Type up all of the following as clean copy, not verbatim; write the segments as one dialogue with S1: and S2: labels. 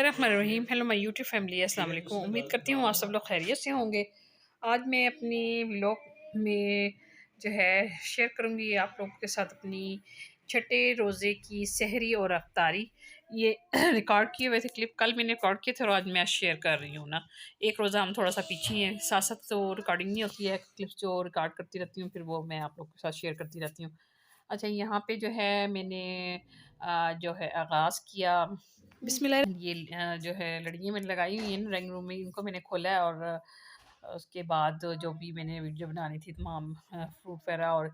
S1: बिस्मिल्लाहिर्रहमानिर्रहीम। Hello my YouTube family, अस्सलाम वालेकुम। उम्मीद करती हूँ आप सब लोग खैरियत से होंगे। आज मैं अपनी व्लॉग में जो है शेयर करूँगी आप लोगों के साथ अपनी छठे रोज़े की सहरी और अफ्तारी। ये रिकॉर्ड किए हुए थे क्लिप, कल मैंने रिकॉर्ड किए थे और आज मैं शेयर कर रही हूँ ना। एक रोज़ा हम थोड़ा सा पीछे हैं, साथ साथ तो रिकॉर्डिंग नहीं होती है, क्लिप्स जो रिकॉर्ड करती रहती हूँ फिर वो मैं आप लोगों के साथ शेयर करती रहती हूँ। अच्छा, यहाँ पे जो है मैंने जो है आगाज़ किया बिस्मिल्लाह। ये जो है लड़कियाँ मैंने लगाई हुई हैं ड्राइंग रूम में, इनको मैंने खोला है और उसके बाद जो भी मैंने वीडियो बनानी थी तमाम फ्रूट वगैरह और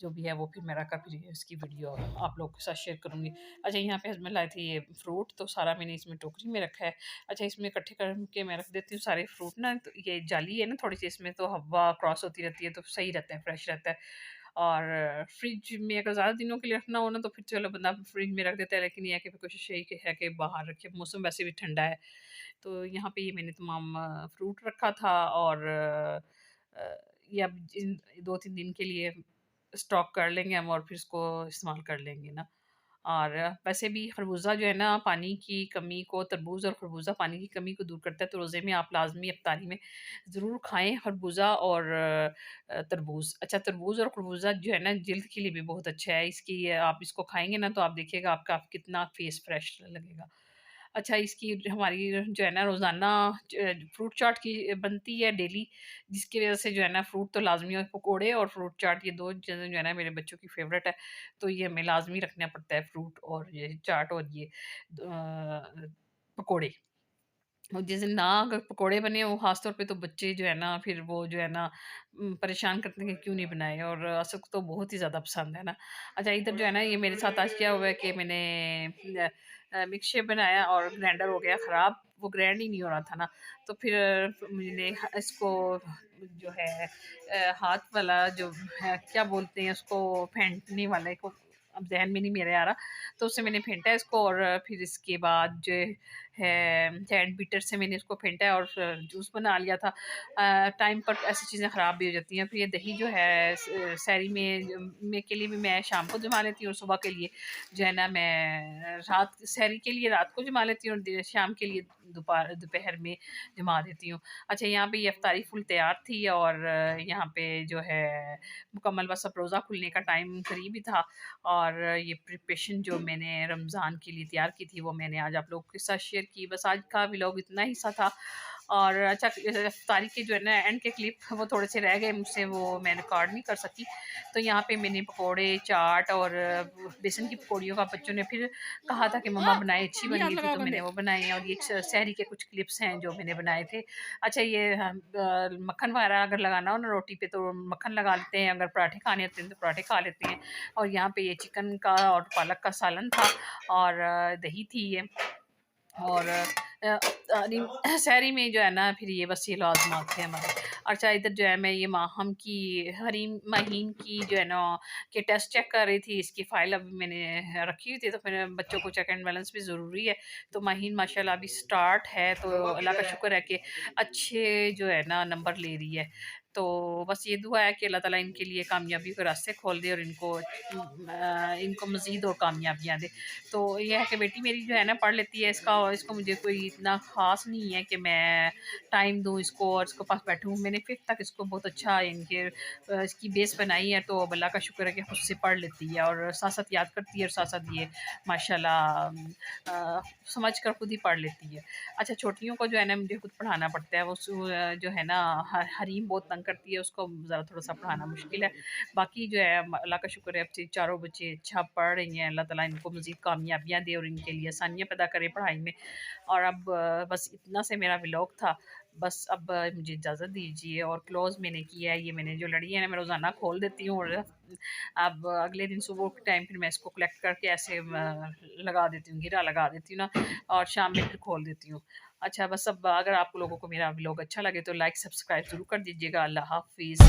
S1: जो भी है वो फिर मैं रखा, फिर इसकी वीडियो आप लोगों के साथ शेयर करूँगी। अच्छा, यहाँ पे हस्बैंड लाए थे ये फ्रूट, तो सारा मैंने इसमें टोकरी में रखा है। अच्छा, इसमें इकट्ठे करके मैं रख देती हूँ सारे फ्रूट ना, तो ये जाली है ना थोड़ी सी, इसमें तो हवा क्रॉस होती रहती है तो सही रहता है, फ्रेश रहता है। और फ्रिज में अगर ज़्यादा दिनों के लिए रखना हो ना तो फिर चलो बंदा फ्रिज में रख देता है, लेकिन ये है कि कोशिश यही है कि बाहर रखे, मौसम वैसे भी ठंडा है। तो यहाँ पे ये मैंने तमाम फ्रूट रखा था और ये अब इन 2-3 दिन के लिए स्टॉक कर लेंगे हम और फिर इसको इस्तेमाल कर लेंगे ना। और वैसे भी खरबूजा जो है ना पानी की कमी को, तरबूज और खरबूजा पानी की कमी को दूर करता है, तो रोज़े में आप लाजमी इफ्तारी में ज़रूर खाएं खरबूजा और तरबूज। अच्छा, तरबूज और खरबूजा जो है ना जिल्द के लिए भी बहुत अच्छा है, इसकी आप इसको खाएंगे ना तो आप देखिएगा आपका कितना फेस फ्रेश लगेगा। अच्छा, इसकी हमारी जो है ना रोज़ाना फ्रूट चाट की बनती है डेली, जिसकी वजह से जो है ना फ्रूट तो लाजमी है, पकोड़े और फ्रूट चाट ये दो चीज़ें जो है ना मेरे बच्चों की फेवरेट है, तो ये हमें लाजमी रखना पड़ता है, फ्रूट और ये चाट और ये पकोड़े। और जिस दिन ना अगर पकोड़े बने हो ख़ास तौर पे, तो बच्चे जो है ना फिर वो जो है ना परेशान करते हैं कि क्यों नहीं बनाए, और असद को तो बहुत ही ज़्यादा पसंद है ना। अच्छा, इधर जो है ना ये मेरे साथ आज क्या हुआ है कि मैंने मिल्क शेक बनाया और ग्राइंडर हो गया ख़राब, वो ग्राइंड ही नहीं हो रहा था ना। तो फिर मैंने इसको जो है हाथ वाला जो है क्या बोलते हैं उसको, फेंटने वाले को अब ज़हन में नहीं मेरे आ रहा, तो उससे मैंने फेंटा इसको और फिर इसके बाद जो है हैंड बीटर से मैंने इसको फेंटा है और जूस बना लिया था। टाइम पर ऐसी चीज़ें ख़राब भी हो जाती हैं। फिर ये दही जो है सहरी में के लिए भी मैं शाम को जमा लेती हूँ और सुबह के लिए जो है ना मैं रात सहरी के लिए रात को जमा लेती हूँ और शाम के लिए दोपहर में जमा देती हूँ। अच्छा, यहाँ पे ये इफ्तारी फुल तैयार थी और यहाँ पे जो है मुकम्मल बस अब रोज़ा खुलने का टाइम करीब ही था और ये प्रिपरेशन जो मैंने रमज़ान के लिए तैयार की थी वो मैंने आज आप लोगों के साथ शेयर की। बस आज का व्लॉग इतना ही सा था। और अच्छा, इफ्तारी के जो है ना एंड के क्लिप वो थोड़े से रह गए मुझसे, वो मैं रिकॉर्ड नहीं कर सकी। तो यहाँ पे मैंने पकोड़े, चाट और बेसन की पकौड़ियों का बच्चों ने फिर कहा था कि मम्मा बनाए, अच्छी बन गई थी, तो मैंने वो बनाई हैं और ये सहरी के कुछ क्लिप्स हैं जो मैंने बनाए थे। अच्छा, ये मक्खन वगैरह अगर लगाना हो ना रोटी पे तो मक्खन लगा लेते हैं, अगर पराठे खाने होते हैं तो पराठे खा लेते हैं। और यहाँ पे ये चिकन का और पालक का सालन था और दही थी ये, और सहरी में जो है ना फिर ये बस ये लाजमात थे हमारे। अच्छा, इधर जो है मैं ये माहम की हरीम महीन की जो है ना कि टेस्ट चेक कर रही थी, इसकी फ़ाइल अभी मैंने रखी हुई थी, तो फिर बच्चों को चेक एंड बैलेंस भी ज़रूरी है। तो महीन माशाल्लाह अभी स्टार्ट है, तो अल्लाह का शुक्र है कि अच्छे जो है ना नंबर ले रही है। तो बस ये दुआ है कि अल्लाह ताला इनके लिए कामयाबी के रास्ते खोल दे और इनको मज़ीद और कामयाबियाँ दे। तो ये है कि बेटी मेरी जो है ना पढ़ लेती है, इसको मुझे कोई इतना ख़ास नहीं है कि मैं टाइम दूँ इसको और इसके पास बैठूँ। मैंने 5th तक इसको बहुत अच्छा इनके इसकी बेस बनाई है, तो अब अल्लाह का शुक्र है कि खुद से पढ़ लेती है और साथ-साथ याद करती है और साथ-साथ ये माशाल्लाह समझ कर खुद ही पढ़ लेती है। अच्छा, छोटियों को जो है ना मुझे खुद पढ़ाना पड़ता है, वो जो है ना हरीम बहुत तंग करती है, उसको ज़रा थोड़ा-सा पढ़ाना मुश्किल है। बाकी जो है अल्लाह का शुक्र है अब चारों बच्चे अच्छा पढ़ रही हैं, अल्लाह ताला इनको मज़ीद कामयाबियाँ दे और इनके लिए आसानियाँ पैदा करे पढ़ाई में। और अब बस इतना से मेरा व्लॉग था। बस अब मुझे इजाज़त दीजिए और क्लोज़ मैंने किया है, ये मैंने जो लड़ी है ना मैं रोज़ाना खोल देती हूँ और अब अगले दिन सुबह के टाइम फिर मैं इसको कलेक्ट करके ऐसे लगा देती हूँ, घेरा लगा देती हूँ ना, और शाम में फिर खोल देती हूँ। अच्छा, बस अब अगर आप लोगों को मेरा व्लॉग अच्छा लगे तो लाइक सब्सक्राइब ज़रूर कर दीजिएगा। अल्लाह हाफ़िज़।